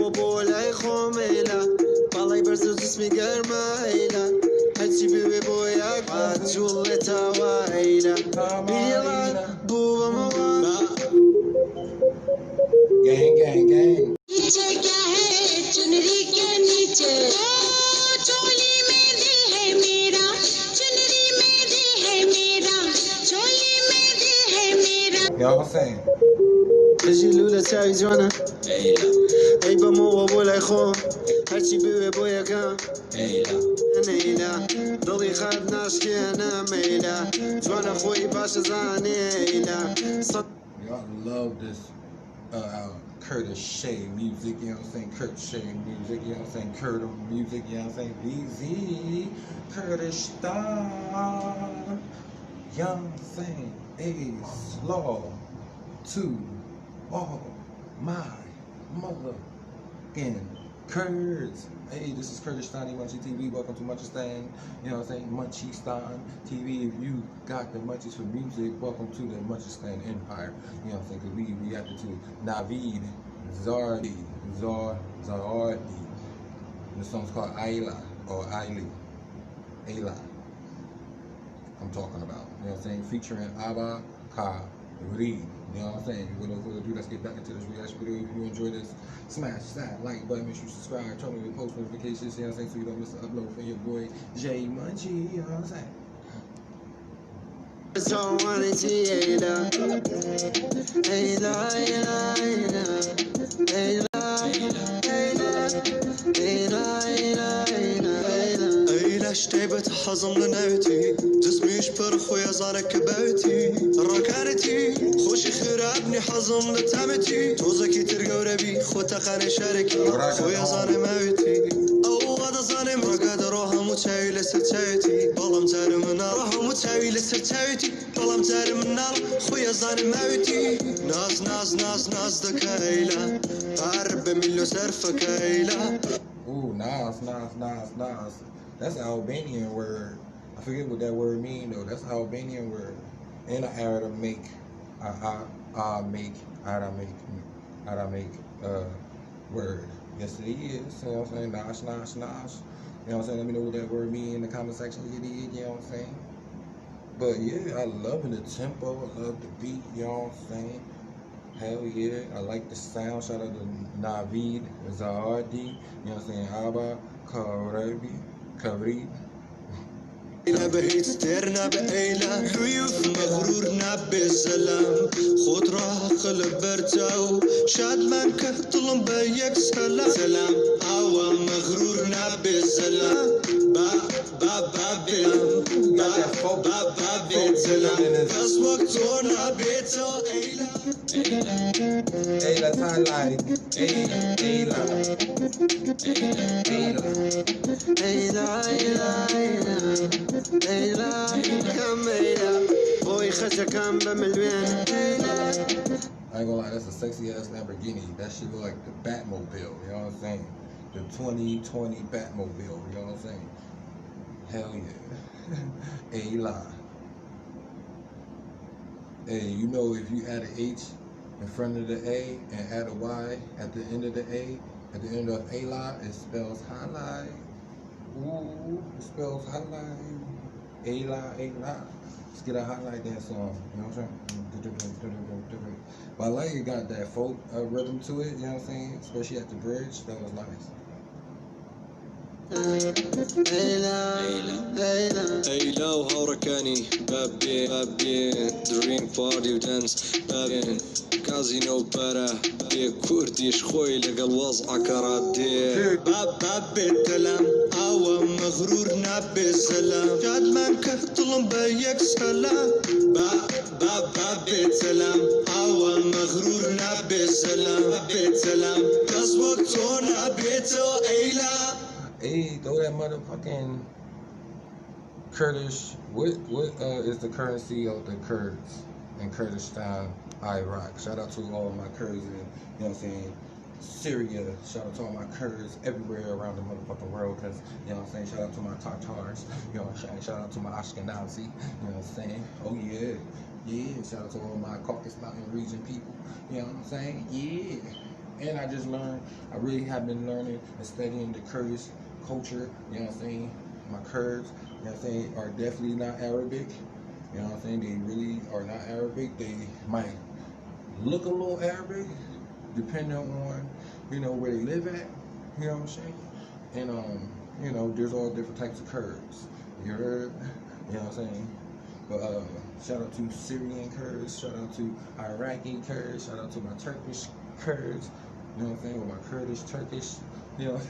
وبولا خميلة بالله يبرز جسمي قرميلة هاتي بيبي بويا عجولة وايلة يلا بوبا موانا Gang, gang, gang. नीचे क्या है चुनरी के नीचे चोली में दिल है मेरा चुनरी में दिल है मेरा चोली में दिल है मेरा You know what I'm saying? تجي لولا تاعي جوانا اي بمو وبولا خو هاتي بيبي بويا كان نيلة ضلي خاد ناشكي انا ميلة جوانا خوي باشا زانيلة Y'all love this Kurdish music, you know what I'm saying? Kurdish music, you know what I'm saying? Kurdish music, you know what I'm saying? VZ, Kurdish star, you know what I'm saying? A slaw to all my motherfucking Kurds. Hey, this is Kurdistan Munchie TV. Welcome to Munchistan. You know what I'm saying? Munchistan TV. If you got the munchies for music, welcome to the Munchistan Empire. You know what I'm saying? Because we reacted to Navid Zardi. Zardi. And the song's called AYLA or AYLA. I'm talking about. You know what I'm saying? Featuring Abba Karib. You know what I'm saying? Without further ado, let's get back into this reaction video. If you enjoy this, smash that like button, make sure you subscribe, turn on your post notifications, you know what I'm saying, so you don't miss an upload from your boy J Munchie, you know what I'm saying? اشتيبت حزم لنوتي جسمي يشبر خويا زارك بوتي ركانتي خوشي خرابني حزم لتامتي توزكي ترقى وربي خوتا خاني شاركي خويا زاني موتي او غدا زاني مرقاد روها متاوي لسرتاوتي بلام تاري منا روها متاوي لسرتاوتي بلام تاري منا خويا زاني موتي ناس دكايلة عرب ملو سرفكايلة. Ooh, nas. That's an Albanian word. I forget what that word means though. That's an Albanian word. And an Aramaic, word. Yes, it is. You know what I'm saying? Nas. You know what I'm saying? Let me know what that word means in the comment section. You know what I'm saying? But yeah, I love the tempo. I love the beat. You know what I'm saying? Hell yeah, I like the sound. Shout out to Navid Zardi. You know what I'm saying? Abba Karib. بهيت ستيرنا بأيلة حيوف مغرورنا بالسلام خود راح قلب برتاو شاد منك طلم بيك سلام هوا مغرورنا بالسلام بالسلام بس وقتنا بيتو AYLA highlight. AYLA كميلة بوي خشة كم بمليون I ain't gonna lie, that's a sexy ass Lamborghini. That shit look like the Batmobile, you know what I'm saying? The 2020 Batmobile, you know what I'm saying? Hell yeah. AYLA. Hey, you know if you add an H in front of the A and add a Y at the end of the A, at the end of AYLA, it spells highlight. Ooh, it spells highlight. AYLA. Let's get a highlight that song. You know what I'm saying? But I like it got that folk rhythm to it, you know what I'm saying? Especially at the bridge. That was nice. AYLA وهوركاني بابي دريم بارتي ودانس بابي كازينو برا بابي كورديش خوي لقى الوضع كرادي بابي التلام هوا مغرورنا بالسلام جاد منك طلم بيك سلام بابي التلام هوا مغرورنا بالسلام كاز وقتنا بيتو AYLA. Hey, throw that motherfucking Kurdish. What is the currency of the Kurds in Kurdistan, Iraq? Shout out to all of my Kurds in, you know what I'm saying, Syria. Shout out to all my Kurds everywhere around the motherfucking world, because, you know what I'm saying, shout out to my Tatars, you know what I'm saying, shout out to my Ashkenazi, you know what I'm saying, oh yeah, shout out to all my Caucasus Mountain region people, you know what I'm saying, yeah. And I just learned, I really have been learning and studying the Kurdish culture, you know what I'm saying? My Kurds, you know what I'm saying, are definitely not Arabic. You know what I'm saying? They really are not Arabic. They might look a little Arabic, depending on, you know, where they live at. You know what I'm saying? And you know, there's all different types of Kurds. You heard? You know what I'm saying? But shout out to Syrian Kurds, shout out to Iraqi Kurds, shout out to my Turkish Kurds. You know what I'm saying? With my Kurdish, Turkish, you know.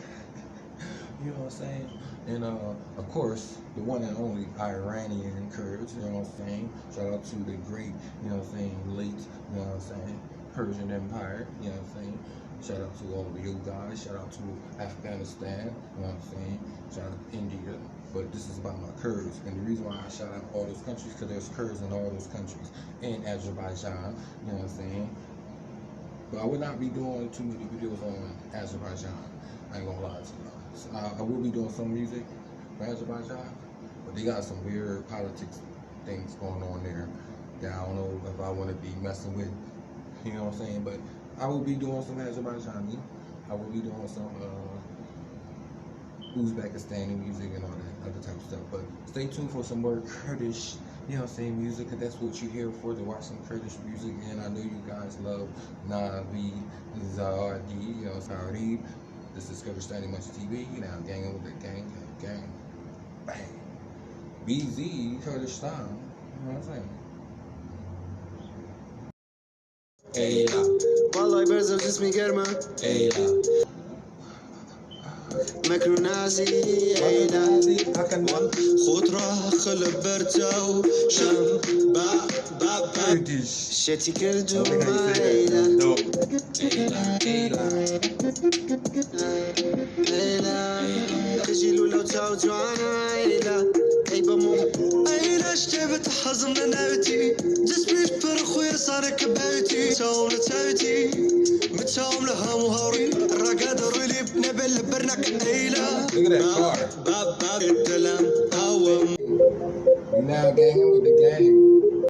You know what I'm saying? And of course, the one and only Iranian Kurds, you know what I'm saying? Shout out to the great, you know what I'm saying, late, you know what I'm saying, Persian Empire, you know what I'm saying? Shout out to all of you guys, shout out to Afghanistan, you know what I'm saying? Shout out to India. But this is about my Kurds. And the reason why I shout out all those countries, because there's Kurds in all those countries. And Azerbaijan, you know what I'm saying? But I would not be doing too many videos on Azerbaijan. I ain't gonna lie to you. So I will be doing some music for Azerbaijan, but they got some weird politics things going on there that I don't know if I want to be messing with, you know what I'm saying? But I will be doing some Azerbaijani. I will be doing some Uzbekistani music and all that other type of stuff. But stay tuned for some more Kurdish, you know what I'm saying, music, because that's what you're here for, to watch some Kurdish music. And I know you guys love Navid Zardi, you know, Karib. This is Kurdistan Much TV, now ganging with the gang. Bang. BZ Kurdistan, you know what I'm saying? AYLA والله يبرزل جسمي قرمة AYLA مكرونازي عيلة خضرة خلب برتو شم با Kurdish. شتي كردو I think how you say that. Dope. عيلة تجيلو لو تعودوا عنا عيلة أي بمو عيلة اشتبت حزم لناوتي جسمي شبر خويا صارك بيتي متاوم لتاوتي متاوم لها مهاري الرقاد رولي بنبل برنك عيلة Look at that car. باب الدلم هاوم You now ganging with the gang.